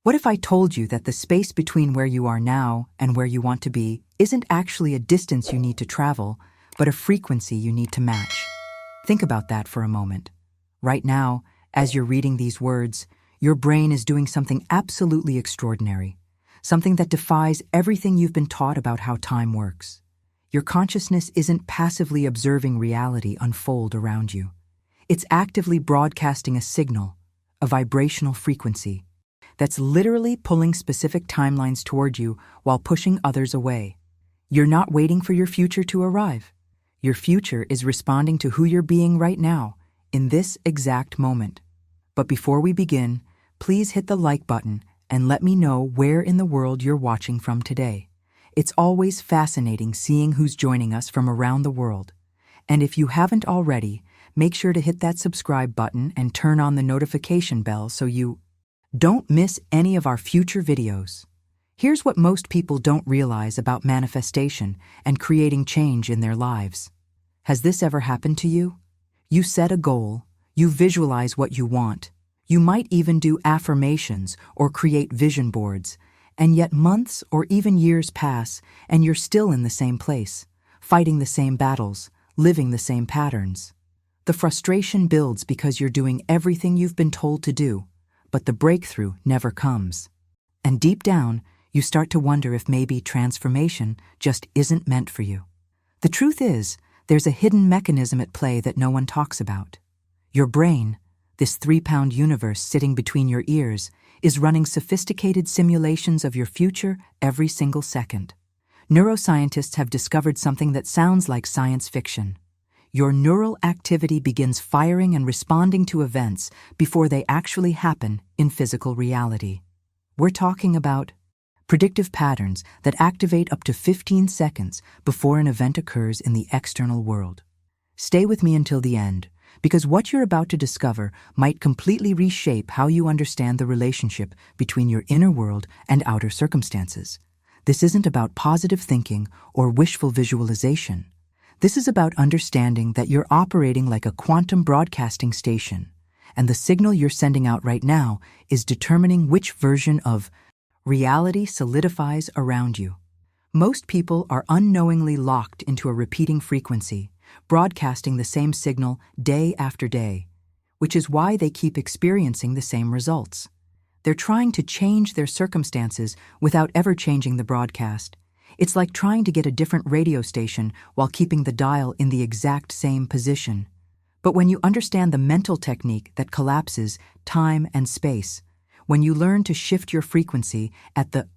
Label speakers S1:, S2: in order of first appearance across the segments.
S1: What if I told you that the space between where you are now and where you want to be isn't actually a distance you need to travel, but a frequency you need to match? Think about that for a moment. Right now, as you're reading these words, your brain is doing something absolutely extraordinary, something that defies everything you've been taught about how time works. Your consciousness isn't passively observing reality unfold around you. It's actively broadcasting a signal, a vibrational frequency, that's literally pulling specific timelines toward you while pushing others away. You're not waiting for your future to arrive. Your future is responding to who you're being right now, in this exact moment. But before we begin, please hit the like button and let me know where in the world you're watching from today. It's always fascinating seeing who's joining us from around the world. And if you haven't already, make sure to hit that subscribe button and turn on the notification bell so you don't miss any of our future videos. Here's what most people don't realize about manifestation and creating change in their lives. Has this ever happened to you? You set a goal, you visualize what you want, you might even do affirmations or create vision boards, and yet months or even years pass and you're still in the same place, fighting the same battles, living the same patterns. The frustration builds because you're doing everything you've been told to do, but the breakthrough never comes. And deep down, you start to wonder if maybe transformation just isn't meant for you. The truth is, there's a hidden mechanism at play that no one talks about. Your brain, this 3-pound universe sitting between your ears, is running sophisticated simulations of your future every single second. Neuroscientists have discovered something that sounds like science fiction. Your neural activity begins firing and responding to events before they actually happen in physical reality. We're talking about predictive patterns that activate up to 15 seconds before an event occurs in the external world. Stay with me until the end, because what you're about to discover might completely reshape how you understand the relationship between your inner world and outer circumstances. This isn't about positive thinking or wishful visualization. This is about understanding that you're operating like a quantum broadcasting station, and the signal you're sending out right now is determining which version of reality solidifies around you. Most people are unknowingly locked into a repeating frequency, broadcasting the same signal day after day, which is why they keep experiencing the same results. They're trying to change their circumstances without ever changing the broadcast. It's like trying to get a different radio station while keeping the dial in the exact same position. But when you understand the mental technique that collapses time and space, when you learn to shift your frequency at the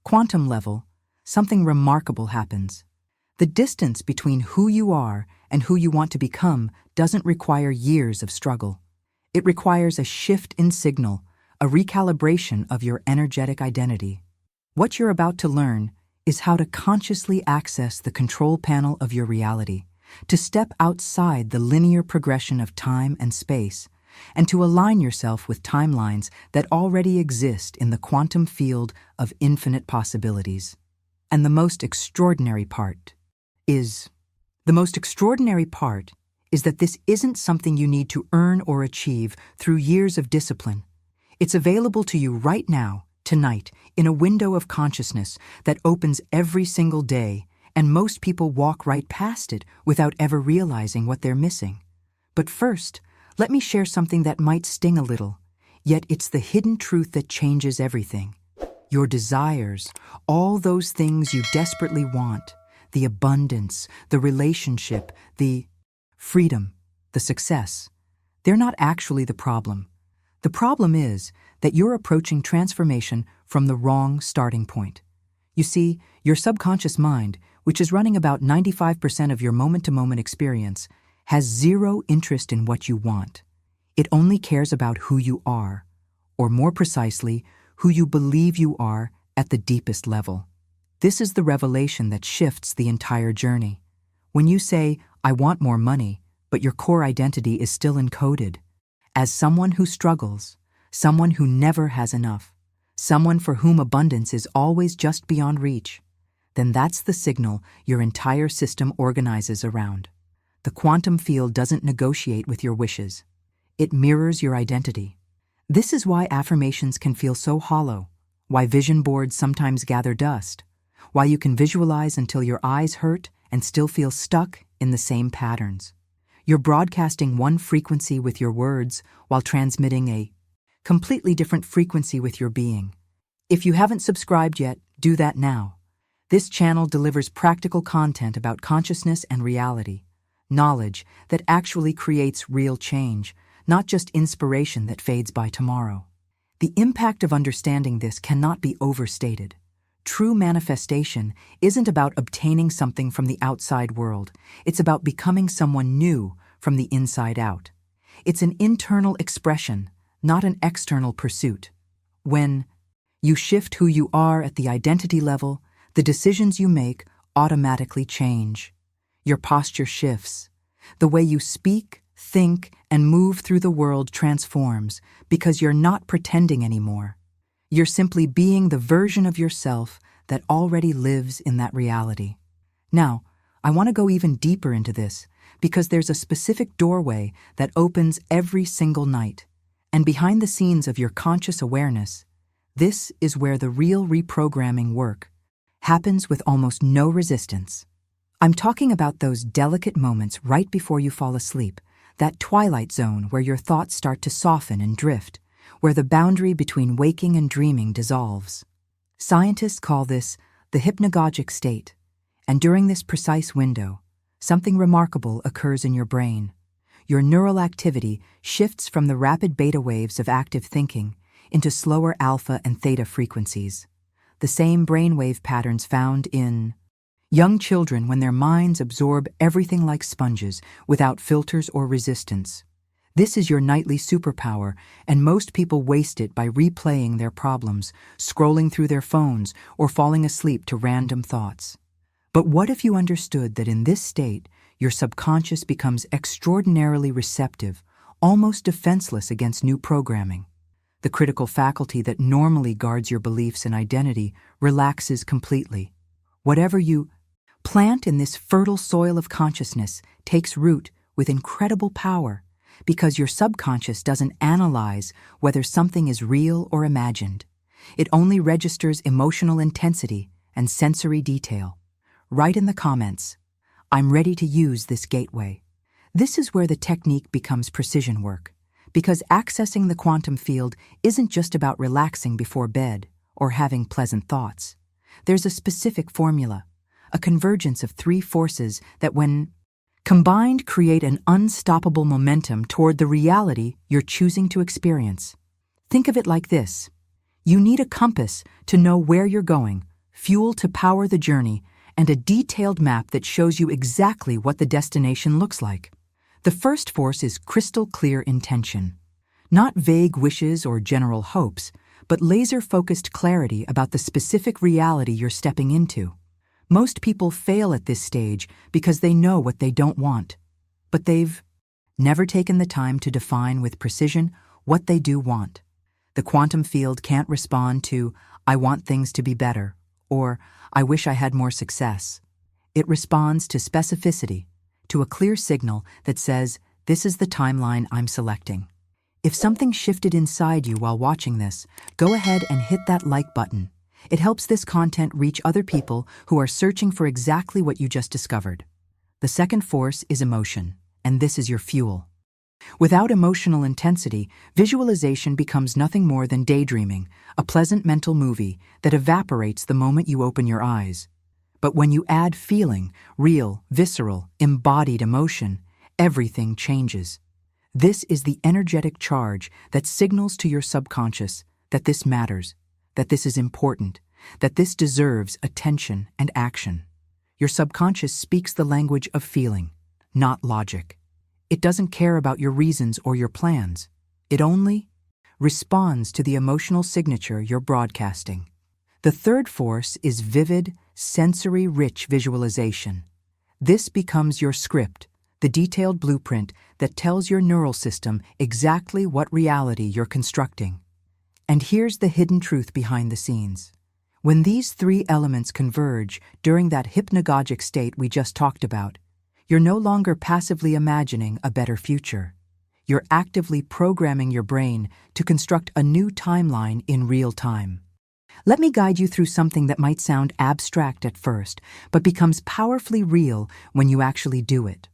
S1: quantum level, something remarkable happens. The distance between who you are and who you want to become doesn't require years of struggle. It requires a shift in signal, a recalibration of your energetic identity. What you're about to learn is how to consciously access the control panel of your reality, to step outside the linear progression of time and space, and to align yourself with timelines that already exist in the quantum field of infinite possibilities. And the most extraordinary part is that this isn't something you need to earn or achieve through years of discipline. It's available to you right now, tonight, in a window of consciousness that opens every single day, and most people walk right past it without ever realizing what they're missing. But first, let me share something that might sting a little, yet it's the hidden truth that changes everything. Your desires, all those things you desperately want, the abundance, the relationship, the freedom, the success, they're not actually the problem. The problem is that you're approaching transformation from the wrong starting point. You see, your subconscious mind, which is running about 95% of your moment-to-moment experience, has zero interest in what you want. It only cares about who you are, or more precisely, who you believe you are at the deepest level. This is the revelation that shifts the entire journey. When you say, "I want more money," but your core identity is still encoded as someone who struggles, someone who never has enough, someone for whom abundance is always just beyond reach, then that's the signal your entire system organizes around. The quantum field doesn't negotiate with your wishes. It mirrors your identity. This is why affirmations can feel so hollow, why vision boards sometimes gather dust, why you can visualize until your eyes hurt and still feel stuck in the same patterns. You're broadcasting one frequency with your words while transmitting a completely different frequency with your being. If you haven't subscribed yet, do that now. This channel delivers practical content about consciousness and reality, knowledge that actually creates real change, not just inspiration that fades by tomorrow. The impact of understanding this cannot be overstated. True manifestation isn't about obtaining something from the outside world. It's about becoming someone new from the inside out. It's an internal expression, not an external pursuit. When you shift who you are at the identity level, the decisions you make automatically change. Your posture shifts. The way you speak, think, and move through the world transforms because you're not pretending anymore. You're simply being the version of yourself that already lives in that reality. Now, I want to go even deeper into this because there's a specific doorway that opens every single night. And behind the scenes of your conscious awareness, this is where the real reprogramming work happens with almost no resistance. I'm talking about those delicate moments right before you fall asleep, that twilight zone where your thoughts start to soften and drift, where the boundary between waking and dreaming dissolves. Scientists call this the hypnagogic state, and during this precise window, something remarkable occurs in your brain. Your neural activity shifts from the rapid beta waves of active thinking into slower alpha and theta frequencies, the same brainwave patterns found in young children when their minds absorb everything like sponges without filters or resistance. This is your nightly superpower, and most people waste it by replaying their problems, scrolling through their phones, or falling asleep to random thoughts. But what if you understood that in this state, your subconscious becomes extraordinarily receptive, almost defenseless against new programming? The critical faculty that normally guards your beliefs and identity relaxes completely. Whatever you plant in this fertile soil of consciousness takes root with incredible power, because your subconscious doesn't analyze whether something is real or imagined. It only registers emotional intensity and sensory detail. Write in the comments, "I'm ready to use this gateway." This is where the technique becomes precision work, because accessing the quantum field isn't just about relaxing before bed or having pleasant thoughts. There's a specific formula, a convergence of three forces that, when combined, create an unstoppable momentum toward the reality you're choosing to experience. Think of it like this. You need a compass to know where you're going, fuel to power the journey, and a detailed map that shows you exactly what the destination looks like. The first force is crystal clear intention. Not vague wishes or general hopes, but laser-focused clarity about the specific reality you're stepping into. Most people fail at this stage because they know what they don't want, but they've never taken the time to define with precision what they do want. The quantum field can't respond to, "I want things to be better," or "I wish I had more success." It responds to specificity, to a clear signal that says, "This is the timeline I'm selecting." If something shifted inside you while watching this, go ahead and hit that like button. It helps this content reach other people who are searching for exactly what you just discovered. The second force is emotion, and this is your fuel. Without emotional intensity, visualization becomes nothing more than daydreaming, a pleasant mental movie that evaporates the moment you open your eyes. But when you add feeling, real, visceral, embodied emotion, everything changes. This is the energetic charge that signals to your subconscious that this matters, that this is important, that this deserves attention and action. Your subconscious speaks the language of feeling, not logic. It doesn't care about your reasons or your plans. It only responds to the emotional signature you're broadcasting. The third force is vivid, sensory-rich visualization. This becomes your script, the detailed blueprint that tells your neural system exactly what reality you're constructing. And here's the hidden truth behind the scenes. When these three elements converge during that hypnagogic state we just talked about, you're no longer passively imagining a better future. You're actively programming your brain to construct a new timeline in real time. Let me guide you through something that might sound abstract at first, but becomes powerfully real when you actually do it.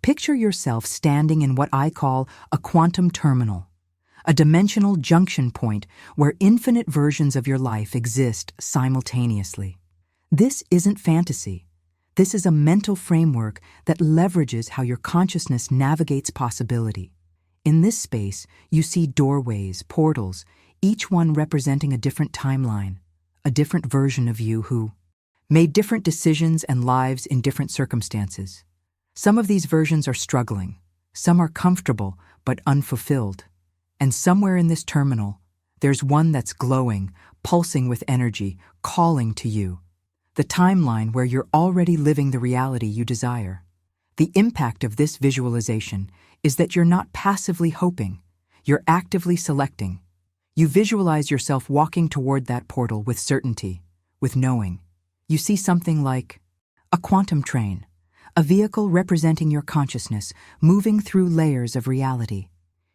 S1: Picture yourself standing in what I call a quantum terminal, a dimensional junction point where infinite versions of your life exist simultaneously. This isn't fantasy. This is a mental framework that leverages how your consciousness navigates possibility. In this space, you see doorways, portals, each one representing a different timeline, a different version of you who made different decisions and lives in different circumstances. Some of these versions are struggling, some are comfortable but unfulfilled, and somewhere in this terminal, there's one that's glowing, pulsing with energy, calling to you. The timeline where you're already living the reality you desire. The impact of this visualization is that you're not passively hoping, you're actively selecting. You visualize yourself walking toward that portal with certainty, with knowing. You see something like a quantum train, a vehicle representing your consciousness, moving through layers of reality.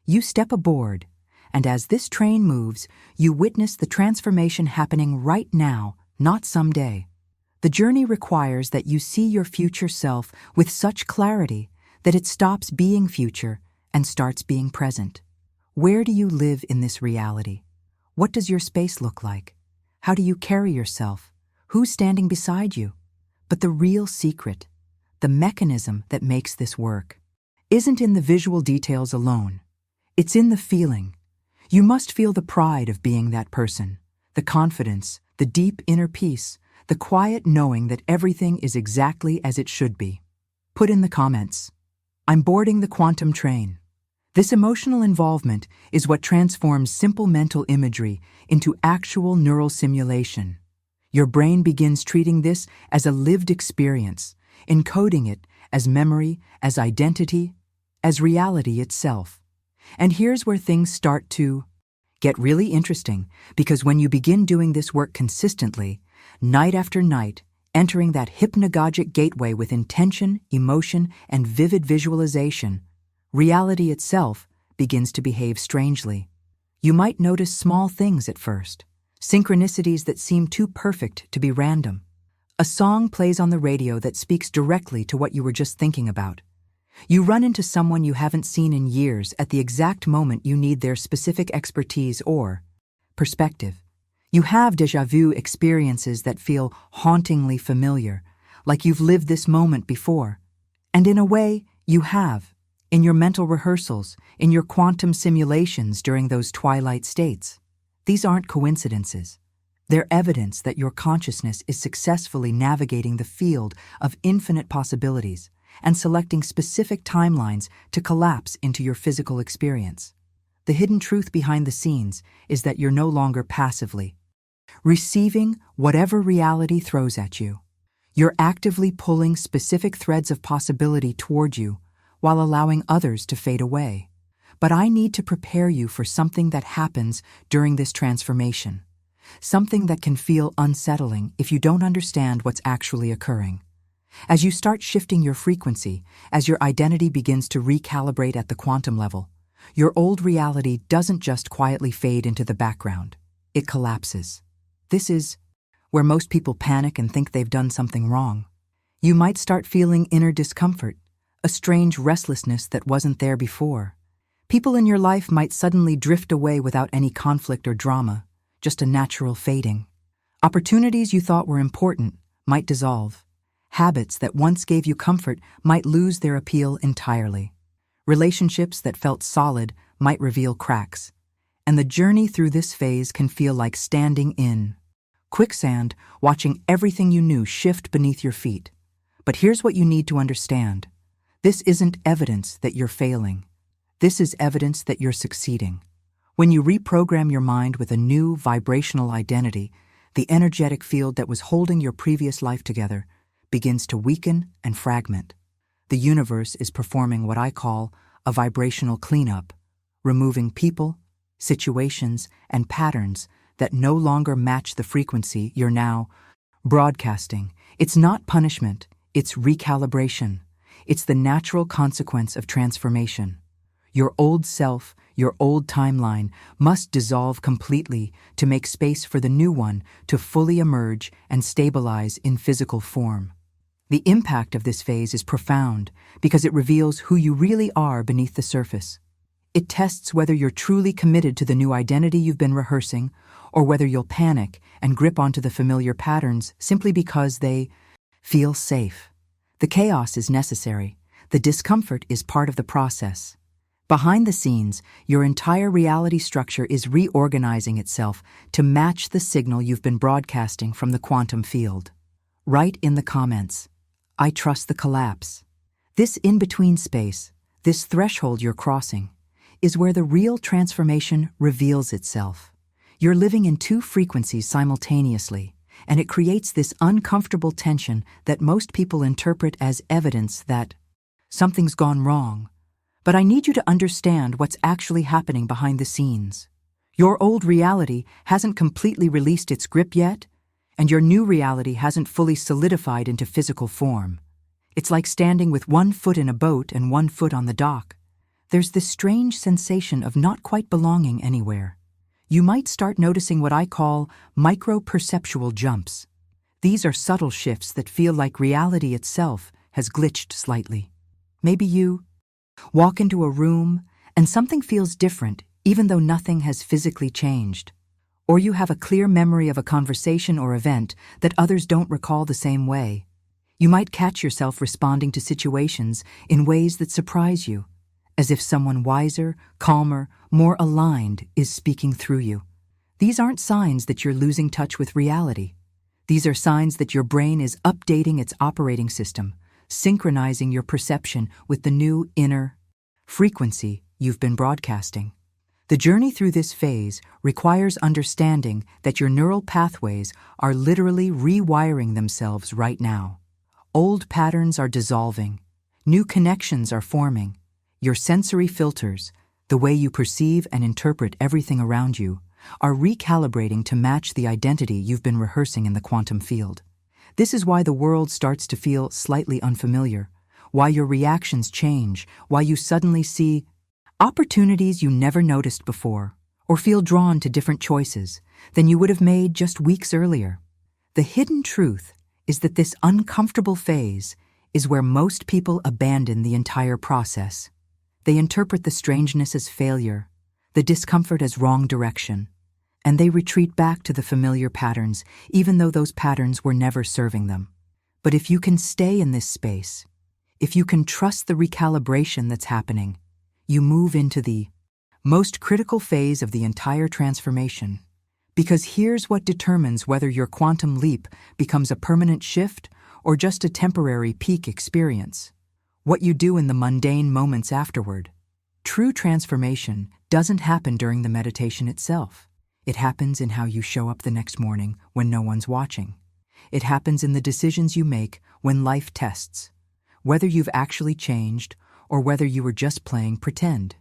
S1: You step aboard, and as this train moves, you witness the transformation happening right now, not someday. The journey requires that you see your future self with such clarity that it stops being future and starts being present. Where do you live in this reality? What does your space look like? How do you carry yourself? Who's standing beside you? But the real secret, the mechanism that makes this work, isn't in the visual details alone. It's in the feeling. You must feel the pride of being that person, the confidence, the deep inner peace, the quiet knowing that everything is exactly as it should be. Put in the comments, "I'm boarding the quantum train." This emotional involvement is what transforms simple mental imagery into actual neural simulation. Your brain begins treating this as a lived experience, encoding it as memory, as identity, as reality itself. And here's where things start to get really interesting, because when you begin doing this work consistently, night after night, entering that hypnagogic gateway with intention, emotion, and vivid visualization, reality itself begins to behave strangely. You might notice small things at first, synchronicities that seem too perfect to be random. A song plays on the radio that speaks directly to what you were just thinking about. You run into someone you haven't seen in years at the exact moment you need their specific expertise or perspective. You have déjà vu experiences that feel hauntingly familiar, like you've lived this moment before. And in a way, you have. In your mental rehearsals, in your quantum simulations during those twilight states. These aren't coincidences. They're evidence that your consciousness is successfully navigating the field of infinite possibilities and selecting specific timelines to collapse into your physical experience. The hidden truth behind the scenes is that you're no longer passively receiving whatever reality throws at you. You're actively pulling specific threads of possibility toward you, while allowing others to fade away. But I need to prepare you for something that happens during this transformation, something that can feel unsettling if you don't understand what's actually occurring. As you start shifting your frequency, as your identity begins to recalibrate at the quantum level, your old reality doesn't just quietly fade into the background, it collapses. This is where most people panic and think they've done something wrong. You might start feeling inner discomfort, a strange restlessness that wasn't there before. People in your life might suddenly drift away without any conflict or drama, just a natural fading. Opportunities you thought were important might dissolve. Habits that once gave you comfort might lose their appeal entirely. Relationships that felt solid might reveal cracks. And the journey through this phase can feel like standing in quicksand, watching everything you knew shift beneath your feet. But here's what you need to understand. This isn't evidence that you're failing. This is evidence that you're succeeding. When you reprogram your mind with a new vibrational identity, the energetic field that was holding your previous life together begins to weaken and fragment. The universe is performing what I call a vibrational cleanup, removing people, situations, and patterns that no longer match the frequency you're now broadcasting. It's not punishment, it's recalibration. It's the natural consequence of transformation. Your old self, your old timeline, must dissolve completely to make space for the new one to fully emerge and stabilize in physical form. The impact of this phase is profound because it reveals who you really are beneath the surface. It tests whether you're truly committed to the new identity you've been rehearsing, or whether you'll panic and grip onto the familiar patterns simply because they feel safe. The chaos is necessary. The discomfort is part of the process. Behind the scenes, your entire reality structure is reorganizing itself to match the signal you've been broadcasting from the quantum field. Write in the comments, "I trust the collapse." This in-between space, this threshold you're crossing, is where the real transformation reveals itself. You're living in two frequencies simultaneously, and it creates this uncomfortable tension that most people interpret as evidence that something's gone wrong. But I need you to understand what's actually happening behind the scenes. Your old reality hasn't completely released its grip yet, and your new reality hasn't fully solidified into physical form. It's like standing with one foot in a boat and one foot on the dock. There's this strange sensation of not quite belonging anywhere. You might start noticing what I call micro-perceptual jumps. These are subtle shifts that feel like reality itself has glitched slightly. Maybe you walk into a room and something feels different even though nothing has physically changed. Or you have a clear memory of a conversation or event that others don't recall the same way. You might catch yourself responding to situations in ways that surprise you, as if someone wiser, calmer, more aligned is speaking through you. These aren't signs that you're losing touch with reality. These are signs that your brain is updating its operating system, synchronizing your perception with the new inner frequency you've been broadcasting. The journey through this phase requires understanding that your neural pathways are literally rewiring themselves right now. Old patterns are dissolving. New connections are forming. Your sensory filters, the way you perceive and interpret everything around you, are recalibrating to match the identity you've been rehearsing in the quantum field. This is why the world starts to feel slightly unfamiliar, why your reactions change, why you suddenly see opportunities you never noticed before, or feel drawn to different choices than you would have made just weeks earlier. The hidden truth is that this uncomfortable phase is where most people abandon the entire process. They interpret the strangeness as failure, the discomfort as wrong direction, and they retreat back to the familiar patterns, even though those patterns were never serving them. But if you can stay in this space, if you can trust the recalibration that's happening, you move into the most critical phase of the entire transformation. Because here's what determines whether your quantum leap becomes a permanent shift or just a temporary peak experience. What you do in the mundane moments afterward. True transformation doesn't happen during the meditation itself. It happens in how you show up the next morning when no one's watching. It happens in the decisions you make when life tests, whether you've actually changed or whether you were just playing pretend.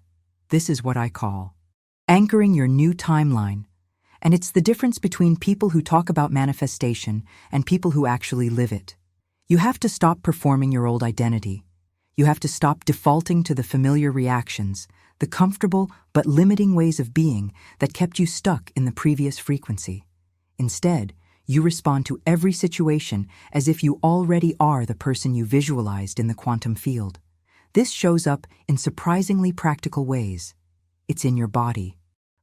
S1: This is what I call anchoring your new timeline. And it's the difference between people who talk about manifestation and people who actually live it. You have to stop performing your old identity. You have to stop defaulting to the familiar reactions, the comfortable but limiting ways of being that kept you stuck in the previous frequency. Instead, you respond to every situation as if you already are the person you visualized in the quantum field. This shows up in surprisingly practical ways. It's in your body,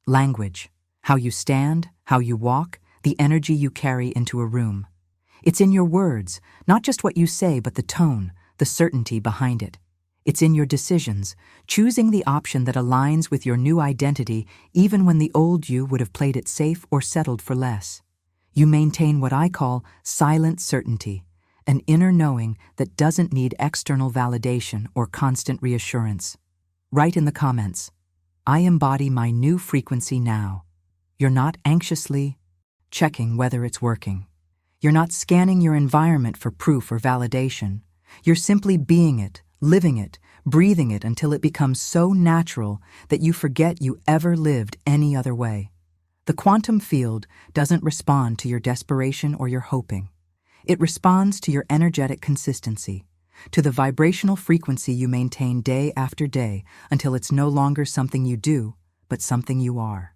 S1: language, how you stand, how you walk, the energy you carry into a room. It's in your words, not just what you say, but the tone, the certainty behind it. It's in your decisions, choosing the option that aligns with your new identity even when the old you would have played it safe or settled for less. You maintain what I call silent certainty, an inner knowing that doesn't need external validation or constant reassurance. Write in the comments, "I embody my new frequency now." You're not anxiously checking whether it's working. You're not scanning your environment for proof or validation. You're simply being it, living it, breathing it until it becomes so natural that you forget you ever lived any other way. The quantum field doesn't respond to your desperation or your hoping. It responds to your energetic consistency, to the vibrational frequency you maintain day after day until it's no longer something you do, but something you are.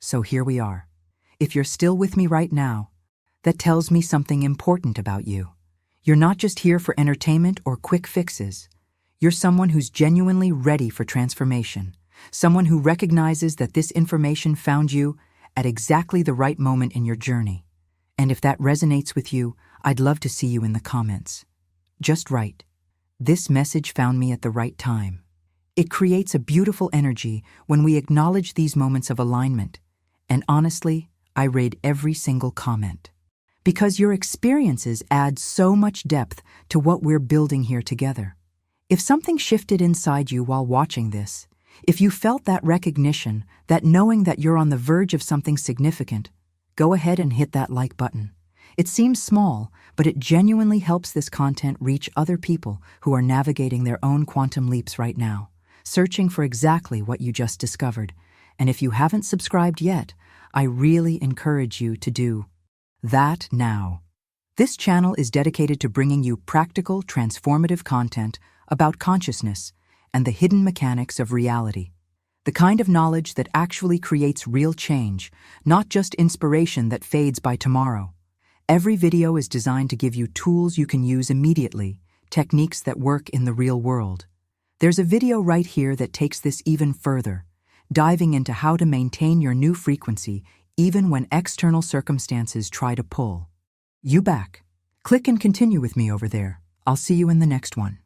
S1: So here we are. If you're still with me right now, that tells me something important about you. You're not just here for entertainment or quick fixes. You're someone who's genuinely ready for transformation, someone who recognizes that this information found you at exactly the right moment in your journey. And if that resonates with you, I'd love to see you in the comments. Just write, "This message found me at the right time." It creates a beautiful energy when we acknowledge these moments of alignment. And honestly, I read every single comment. Because your experiences add so much depth to what we're building here together. If something shifted inside you while watching this, if you felt that recognition, that knowing that you're on the verge of something significant, go ahead and hit that like button. It seems small, but it genuinely helps this content reach other people who are navigating their own quantum leaps right now, searching for exactly what you just discovered. And if you haven't subscribed yet, I really encourage you to do that now. This channel is dedicated to bringing you practical, transformative content about consciousness and the hidden mechanics of reality. The kind of knowledge that actually creates real change, not just inspiration that fades by tomorrow. Every video is designed to give you tools you can use immediately, techniques that work in the real world. There's a video right here that takes this even further, diving into how to maintain your new frequency even when external circumstances try to pull you back. Click and continue with me over there. I'll see you in the next one.